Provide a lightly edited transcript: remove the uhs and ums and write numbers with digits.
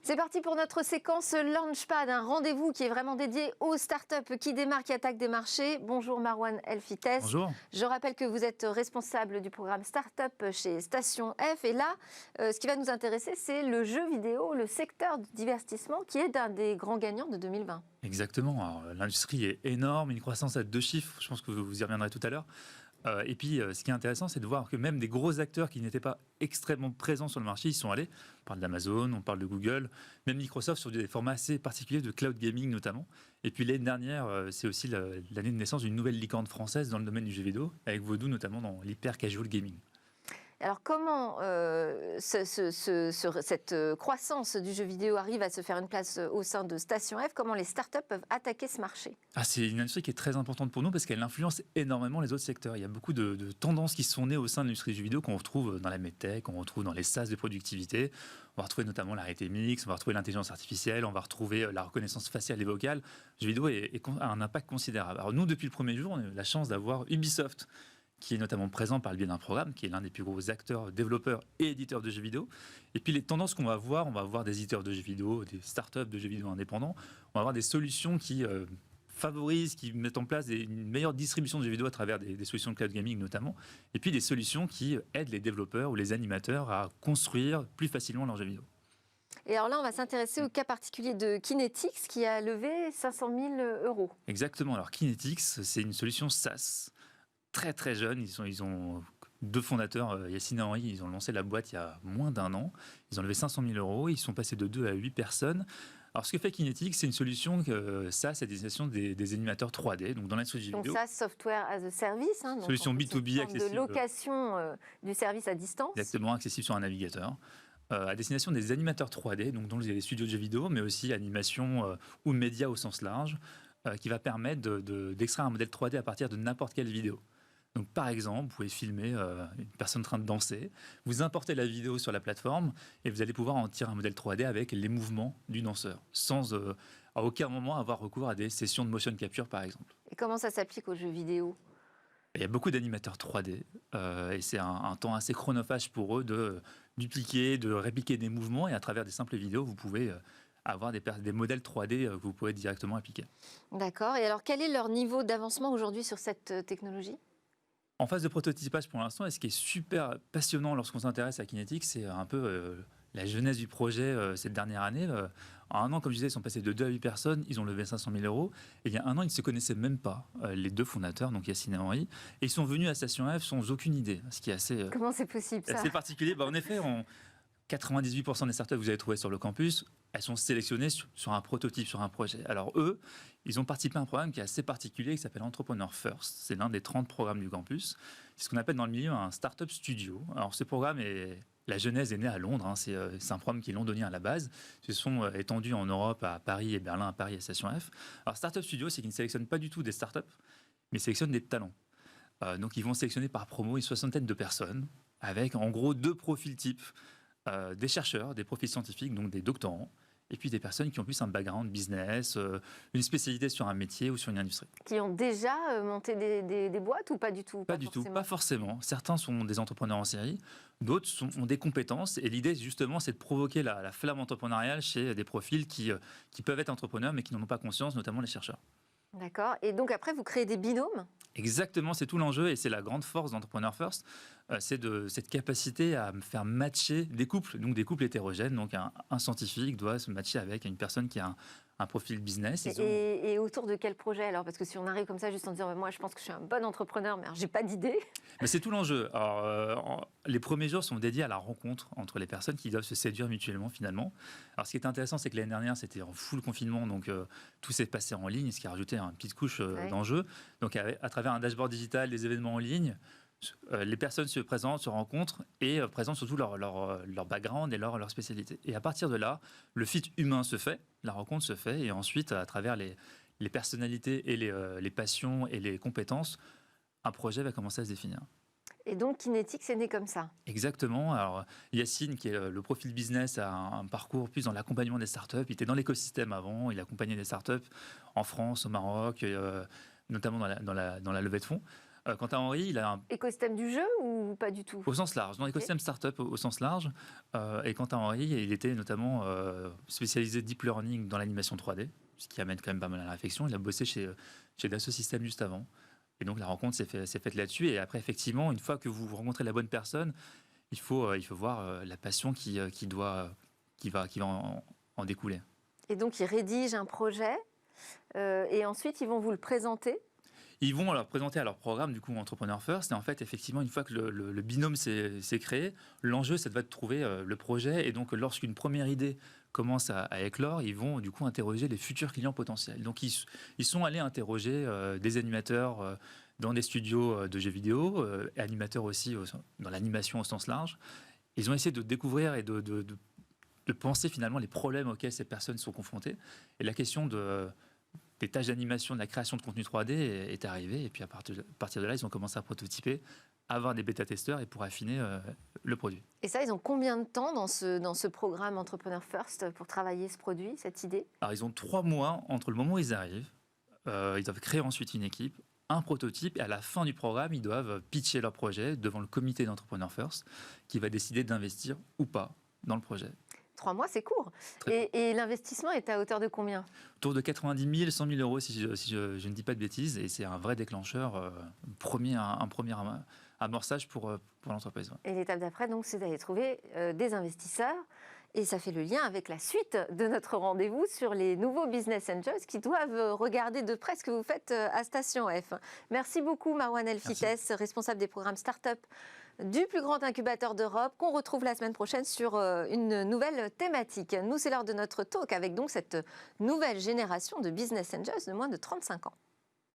C'est parti pour notre séquence Launchpad, un rendez-vous qui est vraiment dédié aux startups qui démarrent, qui attaquent des marchés. Bonjour Marwan Elfites. Bonjour. Je rappelle que vous êtes responsable du programme Startup chez Station F. Et là, ce qui va nous intéresser, c'est le jeu vidéo, le secteur du divertissement qui est un des grands gagnants de 2020. Exactement. Alors, l'industrie est énorme, une croissance à 2 chiffres. Je pense que vous y reviendrez tout à l'heure. Et puis, ce qui est intéressant, c'est de voir que même des gros acteurs qui n'étaient pas extrêmement présents sur le marché, ils sont allés. On parle d'Amazon, on parle de Google, même Microsoft sur des formats assez particuliers de cloud gaming notamment. Et puis l'année dernière, c'est aussi l'année de naissance d'une nouvelle licorne française dans le domaine du jeu vidéo, avec Vodou notamment dans l'hyper casual gaming. Alors comment cette croissance du jeu vidéo arrive à se faire une place au sein de Station F? Comment les startups peuvent attaquer ce marché? C'est une industrie qui est très importante pour nous parce qu'elle influence énormément les autres secteurs. Il y a beaucoup de tendances qui sont nées au sein de l'industrie du jeu vidéo qu'on retrouve dans la medtech, on retrouve dans les SaaS de productivité. On va retrouver notamment la réalité mixte, on va retrouver l'intelligence artificielle, on va retrouver la reconnaissance faciale et vocale. Le jeu vidéo a un impact considérable. Alors nous, depuis le premier jour, on a eu la chance d'avoir Ubisoft, qui est notamment présent par le biais d'un programme, qui est l'un des plus gros acteurs, développeurs et éditeurs de jeux vidéo. Et puis les tendances qu'on va voir, on va voir des éditeurs de jeux vidéo, des startups de jeux vidéo indépendants, on va avoir des solutions qui favorisent, qui mettent en place une meilleure distribution de jeux vidéo à travers des solutions de cloud gaming notamment, et puis des solutions qui aident les développeurs ou les animateurs à construire plus facilement leurs jeux vidéo. Et alors là, on va s'intéresser au cas particulier de Kinetix qui a levé 500 000 €. Exactement. Alors Kinetix, c'est une solution SaaS très très jeune. Ils ont deux fondateurs, Yacine et Henri, ils ont lancé la boîte il y a moins d'1 an. Ils ont levé 500 000 €. Ils sont passés de 2 à 8 personnes. Alors, ce que fait Kinetix, c'est une solution SaaS à destination des animateurs 3D, donc dans l'industrie du jeu vidéo. Donc SaaS, Software as a Service. Solution B2B accessible. De location du service à distance. Exactement, accessible sur un navigateur. À destination des animateurs 3D, donc dont les studios de jeux vidéo, mais aussi animation ou médias au sens large, qui va permettre d'extraire un modèle 3D à partir de n'importe quelle vidéo. Donc, par exemple, vous pouvez filmer une personne en train de danser, vous importez la vidéo sur la plateforme et vous allez pouvoir en tirer un modèle 3D avec les mouvements du danseur, sans à aucun moment avoir recours à des sessions de motion capture, par exemple. Et comment ça s'applique aux jeux vidéo? Il y a beaucoup d'animateurs 3D et c'est un temps assez chronophage pour eux de dupliquer, de répliquer des mouvements, et à travers des simples vidéos, vous pouvez avoir des modèles 3D que vous pouvez directement appliquer. D'accord. Et alors, quel est leur niveau d'avancement aujourd'hui sur cette technologie? En phase de prototypage pour l'instant, et ce qui est super passionnant lorsqu'on s'intéresse à Kinetix, c'est un peu la jeunesse du projet cette dernière année. En 1 an, comme je disais, ils sont passés de 2 à 8 personnes, ils ont levé 500 000 €. Et il y a 1 an, ils ne se connaissaient même pas, les deux fondateurs, donc Yacine et Henri. Et ils sont venus à Station F sans aucune idée, ce qui est assez, Comment c'est possible, ça? assez particulier. En effet, 98% des startups que vous avez trouvées sur le campus, elles sont sélectionnées sur un prototype, sur un projet. Alors eux, ils ont participé à un programme qui est assez particulier, qui s'appelle Entrepreneur First. C'est l'un des 30 programmes du campus. C'est ce qu'on appelle dans le milieu un startup studio. Alors ce programme, la genèse est née à Londres. C'est un programme qui est londonien à la base. Ils se sont étendus en Europe, à Paris et Berlin, à Paris et Station F. Alors Startup Studio, c'est qu'ils ne sélectionnent pas du tout des startups, mais ils sélectionnent des talents. Donc ils vont sélectionner par promo une 60aine de personnes, avec en gros 2 profils types. Des chercheurs, des profils scientifiques, donc des doctorants, et puis des personnes qui ont plus un background business, une spécialité sur un métier ou sur une industrie. Qui ont déjà monté des boîtes ou pas du tout? Pas du tout, pas forcément. Certains sont des entrepreneurs en série, d'autres ont des compétences, et l'idée justement c'est de provoquer la flamme entrepreneuriale chez des profils qui peuvent être entrepreneurs mais qui n'en ont pas conscience, notamment les chercheurs. D'accord. Et donc après, vous créez des binômes? Exactement, c'est tout l'enjeu et c'est la grande force d'Entrepreneur First, c'est cette capacité à faire matcher des couples, donc des couples hétérogènes. Donc un scientifique doit se matcher avec une personne qui a un profil business. Et autour de quel projet alors? Parce que si on arrive comme ça juste en disant moi je pense que je suis un bon entrepreneur mais j'ai pas d'idée. Mais c'est tout l'enjeu. Alors, les premiers jours sont dédiés à la rencontre entre les personnes qui doivent se séduire mutuellement finalement. Alors ce qui est intéressant, c'est que l'année dernière c'était en full confinement, donc tout s'est passé en ligne, ce qui a rajouté une petite couche d'enjeu. Donc à travers un dashboard digital, des événements en ligne, les personnes se présentent, se rencontrent et présentent surtout leur background et leur spécialité. Et à partir de là, le fit humain se fait, la rencontre se fait, et ensuite, à travers les personnalités et les passions et les compétences, un projet va commencer à se définir. Et donc Kinetix est né comme ça? Exactement. Alors Yacine, qui est le profil business, a un parcours plus dans l'accompagnement des startups. Il était dans l'écosystème avant, il accompagnait des startups en France, au Maroc, notamment dans la levée de fonds. Quant à Henri, il a un Écosystème du jeu ou pas du tout? au sens large, dans l'écosystème startup au sens large. Et quant à Henri, il était notamment spécialisé deep learning dans l'animation 3D, ce qui amène quand même pas mal à la réflexion. Il a bossé chez Dassault Systèmes juste avant. Et donc la rencontre s'est faite là-dessus. Et après, effectivement, une fois que vous rencontrez la bonne personne, il faut voir la passion qui va en découler. Et donc, ils rédigent un projet et ensuite, ils vont vous le présenter. Ils vont leur présenter à leur programme, du coup, Entrepreneur First. Et en fait, effectivement, une fois que le binôme s'est créé, l'enjeu, c'est de trouver le projet. Et donc, lorsqu'une première idée commence à éclore, ils vont, du coup, interroger les futurs clients potentiels. Donc, ils sont allés interroger des animateurs dans des studios de jeux vidéo, animateurs aussi dans l'animation au sens large. Ils ont essayé de découvrir et de penser finalement les problèmes auxquels ces personnes sont confrontées. Et la question des tâches d'animation, de la création de contenu 3D est arrivée. Et puis à partir de là, ils ont commencé à prototyper, avoir des bêta-testeurs et pour affiner le produit. Et ça, ils ont combien de temps dans ce programme Entrepreneur First pour travailler ce produit, cette idée? Alors, ils ont 3 mois entre le moment où ils arrivent. Ils doivent créer ensuite une équipe, un prototype. Et à la fin du programme, ils doivent pitcher leur projet devant le comité d'Entrepreneur First qui va décider d'investir ou pas dans le projet. 3 mois, c'est court. Et l'investissement est à hauteur de combien? Autour de 90 000, 100 000 euros, si je ne dis pas de bêtises. Et c'est un vrai déclencheur, un premier amorçage pour l'entreprise. Et l'étape d'après, donc, c'est d'aller trouver des investisseurs. Et ça fait le lien avec la suite de notre rendez-vous sur les nouveaux business angels qui doivent regarder de près ce que vous faites à Station F. Merci beaucoup, Marwan Elfites, responsable des programmes Startup du plus grand incubateur d'Europe, qu'on retrouve la semaine prochaine sur une nouvelle thématique. Nous, c'est l'heure de notre talk avec donc cette nouvelle génération de business angels de moins de 35 ans.